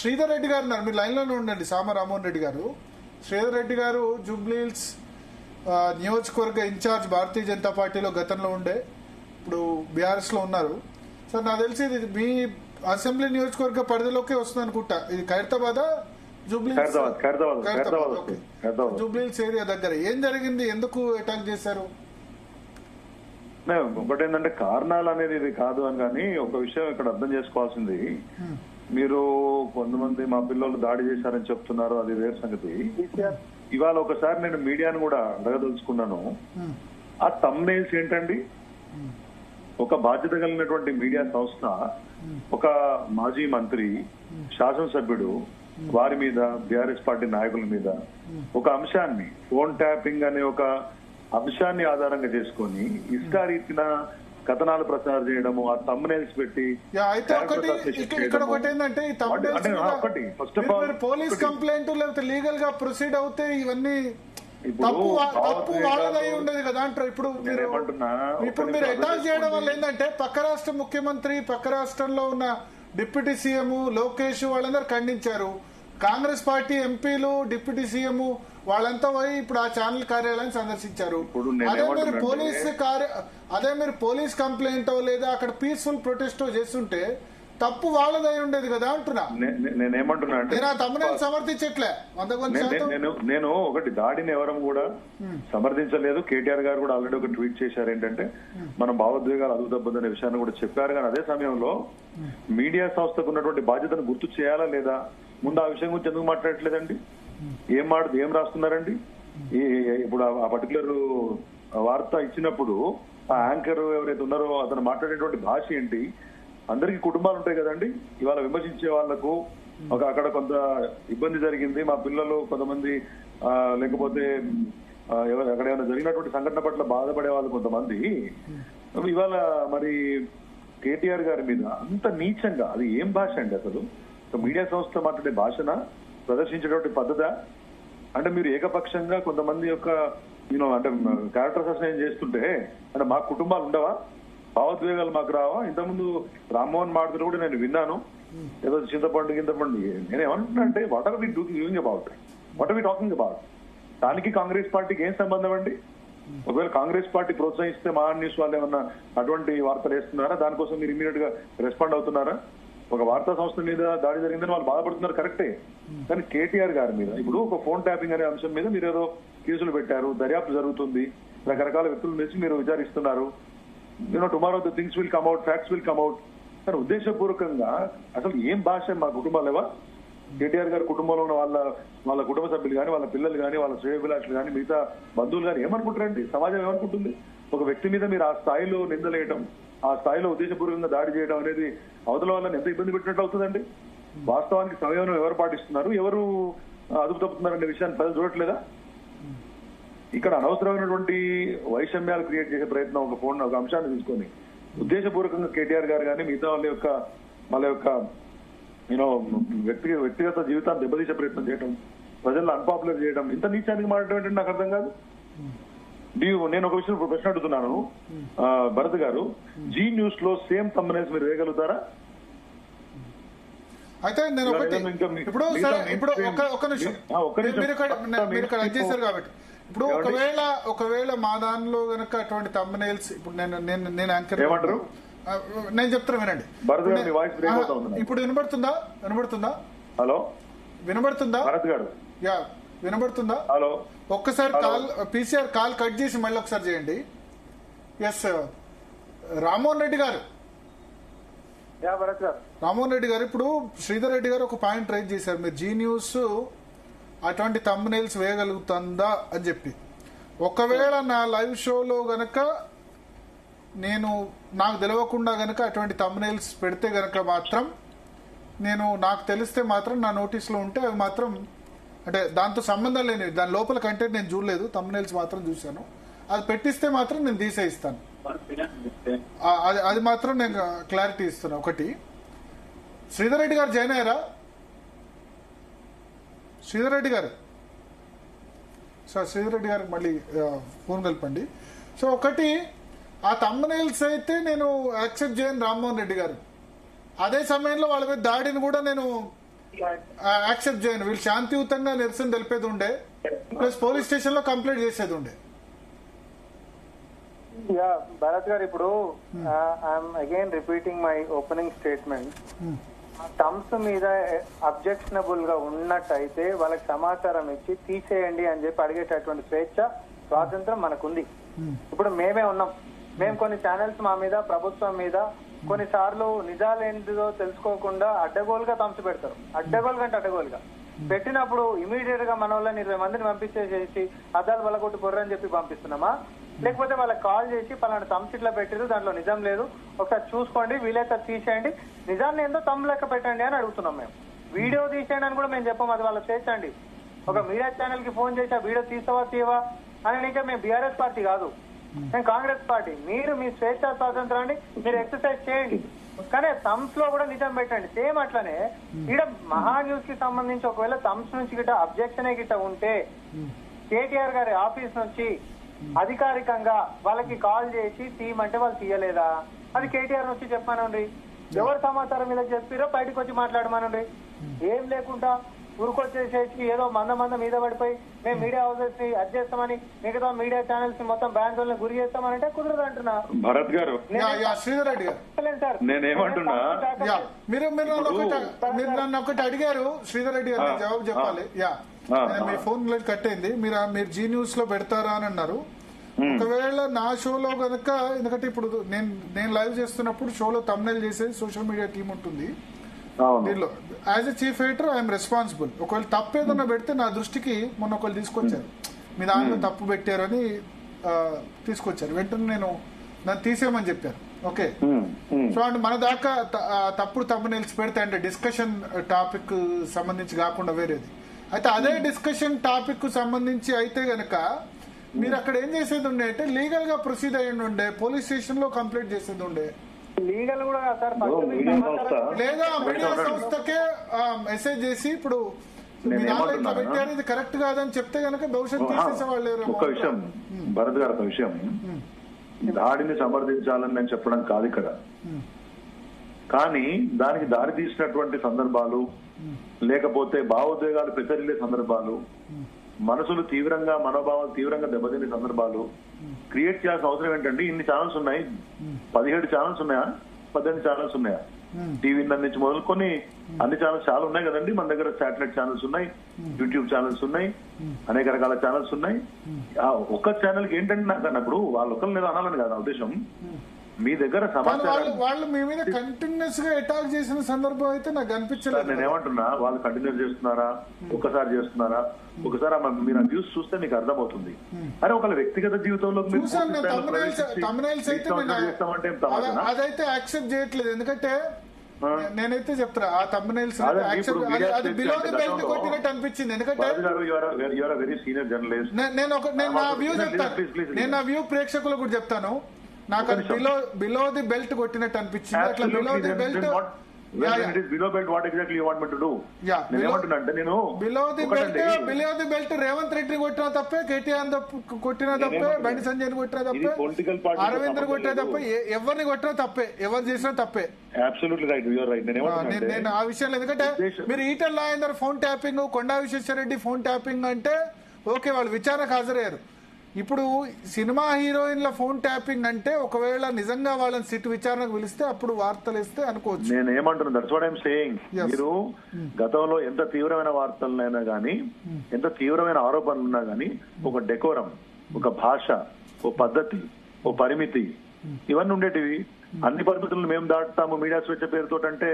శ్రీధర్ రెడ్డి గారు ఉన్నారు, మీరు లైన్లోనే ఉండండి. సామ రామ్మోహన్ రెడ్డి గారు, శ్రీధర్ రెడ్డి గారు జూబ్లీహిల్స్ నియోజకవర్గ ఇన్ఛార్జ్ భారతీయ జనతా పార్టీలో గతంలో ఉండే, ఇప్పుడు బీఆర్ఎస్ లో ఉన్నారు. సార్ నాకు తెలిసి ఇది మీ అసెంబ్లీ నియోజకవర్గ పరిధిలోకే వస్తుంది అనుకుంటా. ఇది ఖైరతాబాదా జూబ్లీహిల్స్? జూబ్లీహిల్స్ ఏరియా దగ్గర ఏం జరిగింది, ఎందుకు అటాక్ చేశారు? ఒకటి ఏంటంటే కారణాలు అనేది ఇది కాదు అని, కానీ ఒక విషయం ఇక్కడ అర్థం చేసుకోవాల్సింది, మీరు కొంతమంది మా పిల్లలు దాడి చేశారని చెప్తున్నారు, అది వేరే సంగతి. ఇవాళ ఒకసారి నేను మీడియాను కూడా అడగదలుచుకున్నాను, ఆ థంబ్నెయిల్స్ ఏంటండి? ఒక బాధ్యత కలిగినటువంటి మీడియా సంస్థ ఒక మాజీ మంత్రి, శాసనసభ్యుడు వారి మీద, బీఆర్ఎస్ పార్టీ నాయకుల మీద ఒక అంశాన్ని, ఫోన్ ట్యాపింగ్ అనే ఒక అంశాన్ని ఆధారంగా చేసుకొని ఇష్టారీతిన కథనాలు ప్రచారం చేయడము, ఆ థంబ్నెయిల్స్ పెట్టి first of all police complaint లేకపోతే లీగల్ గా ప్రొసీడ్ అవుతే ఇవన్నీ తప్పు వాళ్ళదై ఉండేది కదా అంటారు. ఇప్పుడు మీరు అటాక్ చేయడం వల్ల ఏంటంటే పక్క రాష్ట్ర ముఖ్యమంత్రి, పక్క రాష్ట్రంలో ఉన్న డిప్యూటీ సీఎం లోకేష్ వాళ్ళందరూ ఖండించారు. కాంగ్రెస్ పార్టీ ఎంపీలు, డిప్యూటీ సీఎం వాళ్ళంతా పోయి ఇప్పుడు ఆ ఛానల్ కార్యాలయాన్ని సందర్శించారు. అదే మీరు పోలీస్ కంప్లైంట్ లేదా అక్కడ పీస్ఫుల్ ప్రొటెస్ట్ చేస్తుంటే తప్పు వాళ్ళదై ఉండేది కదా అంటున్నా. నేనేమంటున్నా అంటే తమ్ముని సమర్థించట్లే. నేను ఒకటి, దాడిని ఎవరం కూడా సమర్థించలేదు. కేటీఆర్ గారు కూడా ఆల్రెడీ ఒక ట్వీట్ చేశారు, ఏంటంటే మన భావోద్వేగాలు అదుపుదబ్బదనే విషయాన్ని కూడా చెప్పారు. కానీ అదే సమయంలో మీడియా సంస్థకు ఉన్నటువంటి బాధ్యతను గుర్తు చేయాలా లేదా? ముందు ఆ విషయం గురించి ఎందుకు మాట్లాడట్లేదండి? ఏం రాస్తున్నారండి? ఇప్పుడు ఆ పర్టికులర్ వార్త ఇచ్చినప్పుడు ఆ యాంకర్ ఎవరైతే ఉన్నారో అతను మాట్లాడేటువంటి భాష ఏంటి? అందరికీ కుటుంబాలు ఉంటాయి కదండి. ఇవాళ విమర్శించే వాళ్లకు అక్కడ కొంత ఇబ్బంది జరిగింది, మా పిల్లలు కొంతమంది, లేకపోతే అక్కడ ఏమైనా జరిగినటువంటి సంఘటన పట్ల బాధపడే వాళ్ళు కొంతమంది, ఇవాళ మరి కేటీఆర్ గారి మీద అంత నీచంగా, అది ఏం భాష అండి అసలు? మీడియా సంస్థ మాట్లాడే భాషన ప్రదర్శించేటువంటి పద్ధత అంటే, మీరు ఏకపక్షంగా కొంతమంది యొక్క అంటే క్యారెక్టర్ అసైన్ చేస్తుంటే అంటే మాకు కుటుంబాలు ఉండవా? భావోద్వేగాలు మాకు రావా? ఇంతకుముందు రామ్మోహన్ మాట్లాడుతూ కూడా నేను విన్నాను, ఏదో చింతపండు నేనేమంటున్నా అంటే, what are we doing about, what are we talking about? దానికి కాంగ్రెస్ పార్టీకి ఏం సంబంధం అండి? ఒకవేళ కాంగ్రెస్ పార్టీ ప్రోత్సహిస్తే మహా న్యూస్ వాళ్ళు ఏమన్నా అటువంటి వార్తలు వేస్తున్నారా? దానికోసం మీరు ఇమీడియట్ గా రెస్పాండ్ అవుతున్నారా? ఒక వార్తా సంస్థ మీద దాడి జరిగిందని వాళ్ళు బాధపడుతున్నారు, కరెక్టే. కానీ కేటీఆర్ గారి మీద ఇప్పుడు ఒక ఫోన్ ట్యాపింగ్ అనే అంశం మీద మీరు ఏదో కేసులు పెట్టారు, దర్యాప్తు జరుగుతుంది, రకరకాల వ్యక్తుల నుంచి మీరు విచారిస్తున్నారు. Tomorrow the things will come out, facts will come out. కానీ ఉద్దేశపూర్వకంగా అసలు ఏం భాష? మా కుటుంబాలు లేవా? కేటీఆర్ గారి కుటుంబంలో ఉన్న వాళ్ళ కుటుంబ సభ్యులు కానీ, వాళ్ళ పిల్లలు కానీ, వాళ్ళ శ్రేయోభిలాషులు కానీ, మిగతా బంధువులు కానీ ఏమనుకుంటారండి? సమాజం ఏమనుకుంటుంది? ఒక వ్యక్తి మీద మీరు ఆ స్థాయిలో నిందలేయటం, ఆ స్థాయిలో ఉద్దేశపూర్వకంగా దాడి చేయడం అనేది అవతల వాళ్ళని ఎంత ఇబ్బంది పెట్టినట్టు అవుతుందండి. వాస్తవానికి సమయం ఎవరు పాటిస్తున్నారు, ఎవరు అదుపు తప్పుతున్నారనే విషయాన్ని ప్రజలు చూడట్లేదా? ఇక్కడ అనవసరమైనటువంటి వైషమ్యాలు క్రియేట్ చేసే ప్రయత్నం, ఒక అంశాన్ని తీసుకొని ఉద్దేశపూర్వకంగా కేటీఆర్ గారు కానీ మిగతా వాళ్ళ యొక్క వ్యక్తిగత జీవితాన్ని దెబ్బతీసే ప్రయత్నం చేయడం, ప్రజల్లో అన్పాపులర్ చేయడం, ఇంత నీచానికి మాట్లాడటం ఏంటంటే నాకు అర్థం కాదు. నేను ఒక విషయం ప్రశ్న అడుగుతున్నాను భరత్ గారు, జీ న్యూస్ లో సేమ్ థంబ్నెయిల్స్ మీరు వేయగలుగుతారా? అయితే నేను ఇప్పుడు ఒక నిమిషం మీరు ఇక్కడ చేశారు కాబట్టి, ఇప్పుడు ఒకవేళ మా దానిలో గనక అటువంటి థంబ్నెయిల్స్, ఇప్పుడు నేను యాంకర్ ఏమంటారు నేను చెప్తాను వినండి. ఇప్పుడు వినబడుతుందా? హలో, వినబడుతుందా భరత్ గారు? యా, వినబడుతుందా? హలో, ఒక్కసారి కాల్ పీసీఆర్ కాల్ కట్ చేసి మళ్ళీ ఒకసారి చేయండి. ఎస్, రామ్మోహన్ రెడ్డి గారు, ఇప్పుడు శ్రీధర్ రెడ్డి గారు ఒక పాయింట్ రైజ్ చేశారు, మీరు జీ న్యూస్ అటువంటి థంబ్నెయిల్స్ వేయగలుగుతుందా అని చెప్పి. ఒకవేళ నా లైవ్ షోలో గనక నాకు తెలియకుండా గనక అటువంటి థంబ్నెయిల్స్ పెడితే గనక మాత్రం, నాకు తెలిస్తే మాత్రం నా నోటీస్లో ఉంటే అవి మాత్రం, అంటే దాంతో సంబంధం లేనివి, దాని లోపల కంటెంట్ నేను చూడలేదు, థంబ్నెయిల్స్ మాత్రం చూశాను, అది పెట్టిస్తే మాత్రం నేను తీసేయిస్తాను. అది మాత్రం నేను క్లారిటీ ఇస్తున్నా. ఒకటి, శ్రీధర్ రెడ్డి గారు జాయిన్ అయ్యారా? శ్రీధర్ రెడ్డి గారు, సార్ శ్రీధర్ రెడ్డి గారికి మళ్ళీ ఫోన్ కలపండి. సో ఒకటి, ఆ థంబ్నెయిల్స్ అయితే నేను యాక్సెప్ట్ చేయను రామ్మోహన్ రెడ్డి గారు. అదే సమయంలో వాళ్ళ మీద దాడిని కూడా నేను యాక్సెప్ట్ చేయను, వీళ్ళు శాంతియుతంగా నిరసన తెలిపేది ఉండే, ప్లస్ పోలీస్ స్టేషన్ లో కంప్లైంట్ చేసేది ఉండే. భరత్ గారు, ఇప్పుడు I'm again repeating my opening statement. Terms మీద అబ్జెక్షనబుల్ గా ఉన్నట్టయితే వాళ్ళకి సమాచారం ఇచ్చి తీసేయండి అని చెప్పి అడిగేటటువంటి స్వేచ్ఛ, స్వాతంత్రం మనకుంది. ఇప్పుడు మేమే ఉన్నాం, మేము కొన్ని ఛానల్స్ మా మీద, ప్రభుత్వం మీద కొన్నిసార్లు నిజాలు ఏంటిదో తెలుసుకోకుండా అడ్డగోలుగా తంసు పెడతారు. అడ్డగోలు కంటే అడ్డగోలుగా పెట్టినప్పుడు ఇమీడియట్ గా మన వాళ్ళని 20 మందిని పంపించేసేసి అద్దాలు వలగొట్టి పొర్రని చెప్పి పంపిస్తున్నామా? లేకపోతే వాళ్ళకి కాల్ చేసి పలానా తమ్స్ ఇట్లా పెట్టారు, దాంట్లో నిజం లేదు, ఒకసారి చూసుకోండి, వీలైతే తీసేయండి, నిజాన్ని ఏందో తమ్ లెక్క పెట్టండి అని అడుగుతున్నాం మేము. వీడియో తీసేయండి అని కూడా మేము చెప్పాం, అది వాళ్ళకి చేయండి. ఒక మీడియా ఛానల్ కి ఫోన్ చేసి ఆ వీడియో తీసావా తీయవా అని ఇంకా మేము బీఆర్ఎస్ పార్టీ కాదు, మేము కాంగ్రెస్ పార్టీ. మీరు మీ స్వేచ్ఛా స్వాతంత్రాన్ని మీరు ఎక్సర్సైజ్ చేయండి, కానీ థమ్స్ లో కూడా నిజం పెట్టండి. సేమ్ అట్లనే ఇక్కడ మహా న్యూస్ కి సంబంధించి ఒకవేళ థమ్స్ నుంచి గిట్ట అబ్జెక్షన్ గిట్ట ఉంటే కేటీఆర్ గారి ఆఫీస్ నుంచి అధికారికంగా వాళ్ళకి కాల్ చేసి తీయమంటే వాళ్ళు తీయలేదా? అది కేటీఆర్ నుంచి చెప్పానండి. ఎవరు సమాచారం మీద చెప్పారో బయటకు వచ్చి మాట్లాడమనండి. ఏం లేకుండా ఉరుకొచ్చేసేసి ఏదో మంద మీద పడిపోయి మేము మీడియా హౌసెస్ ని అది చేస్తామని, మిగతా మీడియా ఛానల్స్ ని మొత్తం బ్యాంకులను గురి చేస్తామనంటే కుదరదు అంటున్నా. భరత్ గారు, శ్రీధర్ రెడ్డి గారు, సార్ నేనేమంటున్నా, మీరు నన్ను ఒకటి అడిగారు శ్రీధర్ రెడ్డి గారు, జవాబు చెప్పాలి. మీ ఫోన్ కట్ అయింది, మీరు జీ న్యూస్ లో పెడతారా అని అన్నారు. ఒకవేళ నా షోలో గనక, ఎందుకంటే ఇప్పుడు నేను లైవ్ చేస్తున్నప్పుడు షోలో తమ్నైల్ చేసేది సోషల్ మీడియా టీం ఉంటుంది. దీనిలో as a chief editor I'm responsible. ఒకవేళ తప్పు ఏదన్నా పెడితే నా దృష్టికి మొన్న ఒకళ్ళు తీసుకొచ్చారు, మీ దాంట్లో తప్పు పెట్టారని తీసుకొచ్చారు, వెంటనే నేను నన్ను తీసేయమని చెప్పారు. ఓకే, సో అంటే మన దాకా తప్పుడు తమ్మునైల్స్ పెడితే అంటే డిస్కషన్ టాపిక్ సంబంధించి కాకుండా వేరేది అయితే, అదే డిస్కషన్ టాపిక్ సంబంధించి అయితే గనక మీరు అక్కడ ఏం చేసేది ఉండే అంటే లీగల్ గా ప్రొసీడ్ అయ్యి ఉండే, పోలీస్ స్టేషన్ లో కంప్లైంట్ చేసేది ఉండే. లీగల్ కూడా లేదా మీడియా సంస్థకే మెసేజ్ చేసి ఇప్పుడు ఇట్లా పెట్టారు, ఇది కరెక్ట్ కాదని చెప్తే గనక భవిష్యత్తు తీసేసే వాళ్ళు. ఒక విషయం భరత్ గారు, ఒక విషయం, దాడిని సమర్థించాలని నేను చెప్పడం కాదు ఇక్కడ, కానీ దానికి దారి తీసినటువంటి సందర్భాలు, లేకపోతే భావోద్వేగాలు పెసరిల్లే సందర్భాలు, మనసులు తీవ్రంగా, మనోభావాలు తీవ్రంగా దెబ్బతినే సందర్భాలు క్రియేట్ చేయాల్సిన అవసరం ఏంటంటే, ఇన్ని ఛానల్స్ ఉన్నాయి, 17 ఛానల్స్ ఉన్నాయా, 18 ఛానల్స్ ఉన్నాయా, టీవీ నుంచి మొదలుకొని అన్ని ఛానల్స్ చాలా ఉన్నాయి కదండి మన దగ్గర. శాటిలైట్ ఛానల్స్ ఉన్నాయి, యూట్యూబ్ ఛానల్స్ ఉన్నాయి, అనేక రకాల ఛానల్స్ ఉన్నాయి. ఒక్క ఛానల్ కి ఏంటంటే నాకు అన్నప్పుడు వాళ్ళు ఒకళ్ళు లేదా అనాలని కాదు నా ఉద్దేశం. మీ దగ్గర సమాచారం వాళ్ళు మీ మీద కంటిన్యూస్ గా అటాక్ చేసిన సందర్భం అయితే నాకు అనిపించలేదు. నేను ఏమంటున్నా, వాళ్ళు కంటిన్యూస్ చేస్తున్నారా, ఒక్కసారి చేస్తున్నారా, ఒకసారి మీరు ఆ న్యూస్ చూస్తే మీకు అర్థమవుతుంది. అరే ఒకళ్ళ వ్యక్తిగత జీవితంలో అదైతే యాక్సెప్ట్ చేయట్లేదు, ఎందుకంటే నేనైతే చెప్తా ఆ థంబ్నైల్స్ అది బిలో ది బెల్ట్ కొట్టినట్టు అనిపించింది. ఎందుకంటే నేను నా వ్యూ ప్రేక్షకులు కూడా చెప్తాను, నాకు అది బిలో ది బెల్ట్ కొట్టినట్టు అనిపించింది. అట్లా below the belt below the belt Revanth Reddy కొట్టిన తప్పే, కేటీఆర్ కొట్టిన తప్పే, బండి సంజయ్ కొట్టిన తప్పే, అరవింద్ కొట్టిన తప్పే, ఎవరిని కొట్టినా తప్పే, ఎవరు చేసినా తప్పే. నేను ఆ విషయంలో, ఎందుకంటే మీరు ఈటెల రాజేందర్ ఫోన్ ట్యాపింగ్, కొండా విశ్వేశ్వరరెడ్డి ఫోన్ ట్యాపింగ్ అంటే ఓకే, వాళ్ళు విచారణకు హాజరయ్యారు. ఇప్పుడు సినిమా హీరోయిన్ల ఫోన్ ట్యాపింగ్ అంటే ఒకవేళ నిజంగా వాళ్ళని సిట్ విచారణకు పిలిస్తే అప్పుడు వార్తలు ఇస్తే అనుకోవచ్చు. నేను ఏమంటున్నా, దట్స్ వాట్ ఐఎమ్ సేయింగ్. మీరు గతంలో ఎంత తీవ్రమైన వార్తలైనా గానీ, ఎంత తీవ్రమైన ఆరోపణలు ఉన్నా గానీ, ఒక డెకోరం, ఒక భాష, ఓ పద్ధతి, ఓ పరిమితి, ఇవన్నీ ఉండేటివి. అన్ని పరిమితులను మేము దాటుతాము మీడియా స్వేచ్ఛ పేరుతో అంటే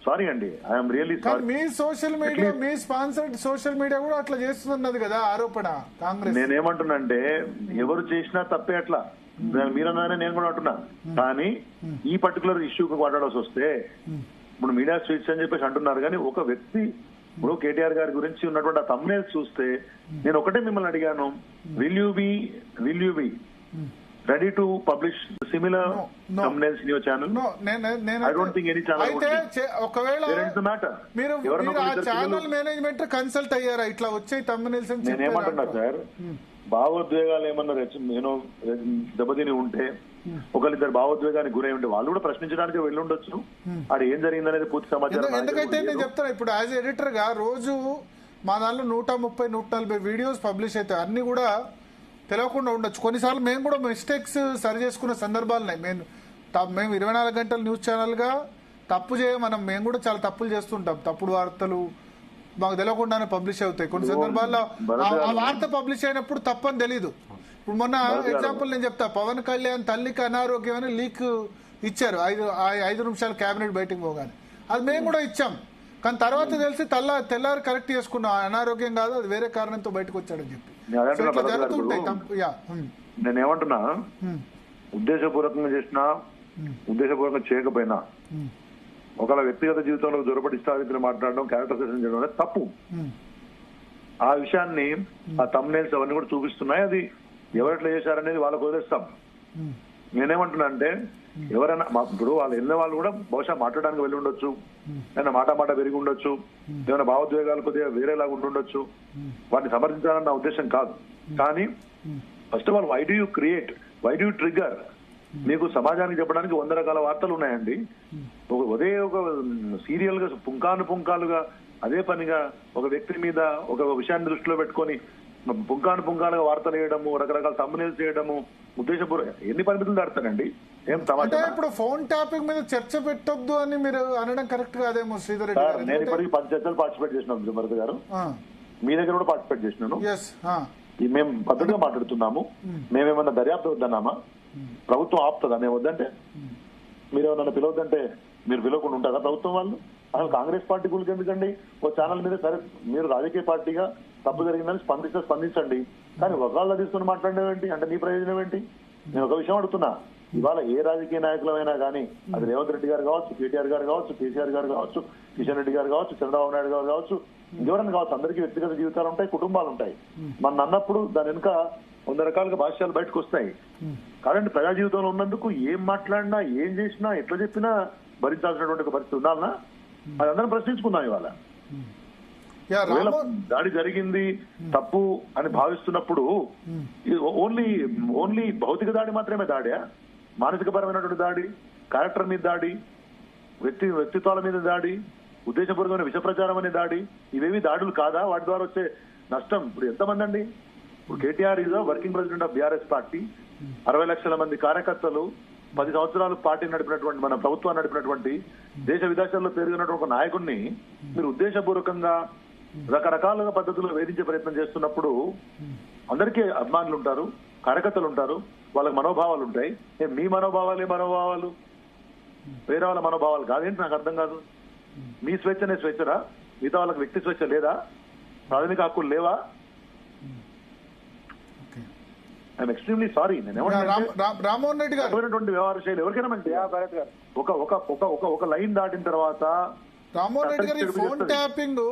సారీ అండి, I'm really sorry. Me social media, me sponsored social media కూడా అట్లా చేస్తున్నది కదా ఆరోపణ కాంగ్రెస్. నేనేమంటున్నా అంటే ఎవరు చేసినా తప్పే, అట్లా మీరన్నానే నేను కూడా అంటున్నా. కానీ ఈ పర్టికులర్ ఇష్యూకి మాట్లాడాల్సి వస్తే ఇప్పుడు మీడియా స్వేచ్ఛ అని చెప్పేసి అంటున్నారు, కానీ ఒక వ్యక్తి ఇప్పుడు కేటీఆర్ గారి గురించి ఉన్నటువంటి ఆ థంబ్నైల్స్ చూస్తే నేను ఒకటే మిమ్మల్ని అడిగాను, will you be ready to publish similar thumbnails in your channel? No, I don't think any channel would be. ఒకవేళ Where is the matter? మీరు ఆ ఛానల్ మేనేజ్మెంట్ కన్సల్ట్ అయ్యారా ఇట్లా వచ్చే thumbnails అని చెప్పి? నేనేమంటున్నా సార్, భావోద్వేగాలు ఏమన్నా నేను దెబ్బతిని ఉంటే ఒకరిద్దరు భావోద్వేగానికి గురై ఉంటే వాళ్ళు కూడా ప్రశ్నించడానికి వెళ్ళి ఉండొచ్చు. అది ఏం జరిగిందనేది పూర్తి సమాచారం. ఎందుకంటే నేను చెప్తాను ఇప్పుడు యాజ్ ఎడిటర్ గా రోజు మా దాంట్లో 130-140 వీడియోస్ పబ్లిష్ అవుతాయి. అన్ని కూడా తెలియకుండా ఉండొచ్చు. కొన్నిసార్లు మేము కూడా మిస్టేక్స్ సరి చేసుకున్న సందర్భాలు ఉన్నాయి. మేము 24 గంటల న్యూస్ ఛానల్ గా తప్పు మేము కూడా చాలా తప్పులు చేస్తుంటాం. తప్పుడు వార్తలు మాకు తెలియకుండానే పబ్లిష్ అవుతాయి. కొన్ని సందర్భాల్లో ఆ వార్త పబ్లిష్ అయినప్పుడు తప్పని తెలీదు. ఇప్పుడు మొన్న ఎగ్జాంపుల్ నేను చెప్తా, పవన్ కళ్యాణ్ తల్లికి అనారోగ్యం అని లీక్ ఇచ్చారు 5 నిమిషాలు క్యాబినెట్ బయటకు పోగానే. అది మేము కూడా ఇచ్చాం. కానీ తర్వాత తెలిసి తెల్లారి కరెక్ట్ చేసుకున్నాం, అనారోగ్యం కాదు అది వేరే కారణంతో బయటకు వచ్చాడని చెప్పి. జరుగుతుంటాయి. నేనేమంటున్నా, ఉద్దేశపూర్వకంగా చేసినా ఉద్దేశపూర్వకంగా చేయకపోయినా ఒకవేళ వ్యక్తిగత జీవితంలో దొరపడి ఇష్టారీతిని మాట్లాడడం, క్యారెక్టర్ సెషన్ చేయడం అనేది తప్పు. ఆ విషయాన్ని ఆ తమ్నైల్స్ అవన్నీ కూడా చూపిస్తున్నాయి. అది ఎవరెట్లా చేశారనేది వాళ్ళకు వదిలేస్తాం. నేనేమంటున్నా అంటే ఎవరైనా ఇప్పుడు వాళ్ళు వెళ్ళిన వాళ్ళు కూడా బహుశా మాట్లాడడానికి వెళ్ళి ఉండొచ్చు, ఏమైనా మాట పెరిగి ఉండొచ్చు, ఏమైనా భావోద్వేగాలు కొద్దిగా వేరేలాగా ఉంటుండొచ్చు. వాటిని సమర్థించాలన్న ఉద్దేశం కాదు. కానీ first of all why do you create, why do you trigger? మీకు సమాజానికి చెప్పడానికి 100 రకాల వార్తలు ఉన్నాయండి. ఒక సీరియల్ గా పుంకాలుగా అదే పనిగా ఒక వ్యక్తి మీద ఒక విషయాన్ని దృష్టిలో పెట్టుకొని పుంకాలుగా వార్తలు వేయడము, రకరకాల తమ్మునీలు చేయడము, ఉద్దేశపూర్వక ఎన్ని పరిమితులు దాడతానండి? ఏం సమాచారం? ఇప్పుడు ఫోన్ టాపిక్ మీద చర్చ పెట్టొద్దు అని మీరు అనడం కరెక్ట్ కాదేమో శ్రీధర్ రెడ్డి గారు. నేను ఇప్పటికీ 10 చర్చలు పార్టిసిపేట్ చేసినాను భరత్ గారు, మీ దగ్గర కూడా పార్టిసిపేట్ చేసినాను. మేము పద్ధతిగా మాట్లాడుతున్నాము. మేమేమన్నా దర్యాప్తు వద్దన్నామా? ప్రభుత్వం ఆపుతుందా మేము వద్దంటే? మీరేమన్నా పిలవద్దంటే మీరు పిలవకుండా ఉంటారా ప్రభుత్వం వాళ్ళు? అసలు కాంగ్రెస్ పార్టీ గురించి ఎందుకండి? ఓ ఛానల్ మీద సరే మీరు రాజకీయ పార్టీగా తప్పు జరిగిందని స్పందించండి, కానీ ఒకళ్ళ తీసుకుని మాట్లాడడం ఏంటి? అంటే నీ ప్రయోజనం ఏంటి? నేను ఒక విషయం అడుగుతున్నా, ఇవాళ ఏ రాజకీయ నాయకులమైనా కానీ అది రేవంత్ రెడ్డి గారు కావచ్చు, కేటీఆర్ గారు కావచ్చు, కేసీఆర్ గారు కావచ్చు, కిషన్ రెడ్డి గారు కావచ్చు, చంద్రబాబు నాయుడు గారు కావచ్చు, ఎవరైనా కావచ్చు, అందరికీ వ్యక్తిగత జీవితాలు ఉంటాయి, కుటుంబాలు ఉంటాయి. మన అన్నప్పుడు దాని వెనుక 100 రకాలుగా భాష్యాలు బయటకు వస్తాయి. కాబట్టి ప్రజా జీవితంలో ఉన్నందుకు ఏం మాట్లాడినా, ఏం చేసినా, ఎట్లా చెప్పినా భరించాల్సినటువంటి పరిస్థితి ఉండాలనా? అది అందరం ప్రశ్నించుకుందాం. ఇవాళ దాడి జరిగింది తప్పు అని భావిస్తున్నప్పుడు ఓన్లీ భౌతిక దాడి మాత్రమే దాడా? మానసిక పరమైనటువంటి దాడి, క్యారెక్టర్ మీద దాడి, వ్యక్తిత్వాల మీద దాడి, ఉద్దేశపూర్వకమైన విష ప్రచారం అనే దాడి, ఇవేవి దాడులు కాదా? వాటి ద్వారా వచ్చే నష్టం ఇప్పుడు ఎంతమంది అండి? ఇప్పుడు KTR is working president of BRS party. 60 లక్షల మంది కార్యకర్తలు, 10 సంవత్సరాలు పార్టీ నడిపినటువంటి, మన ప్రభుత్వాన్ని నడిపినటువంటి, దేశ విదేశాల్లో పెరిగినటువంటి ఒక నాయకుడిని మీరు ఉద్దేశపూర్వకంగా రకరకాలుగా పద్ధతుల్లో వేధించే ప్రయత్నం చేస్తున్నప్పుడు అందరికీ అభిమానులు ఉంటారు, కార్యకర్తలు ఉంటారు, వాళ్ళకి మనోభావాలు ఉంటాయి. మీ మనోభావాలు వేరే వాళ్ళ మనోభావాలు కాదేంటి? నాకు అర్థం కాదు. మీ స్వేచ్ఛనే స్వేచ్ఛరా? మిగతా వాళ్ళకి వ్యక్తి స్వేచ్ఛ లేదా? ప్రాథమిక హక్కులు లేవా? I'm extremely sorry. Rammohan Reddy గారు వ్యవహార శైలి ఎవరికైనా మంచి ఒక లైన్ దాటిన తర్వాత రామ్మోహన్ రెడ్డి గారు ఫోన్ ట్యాపింగ్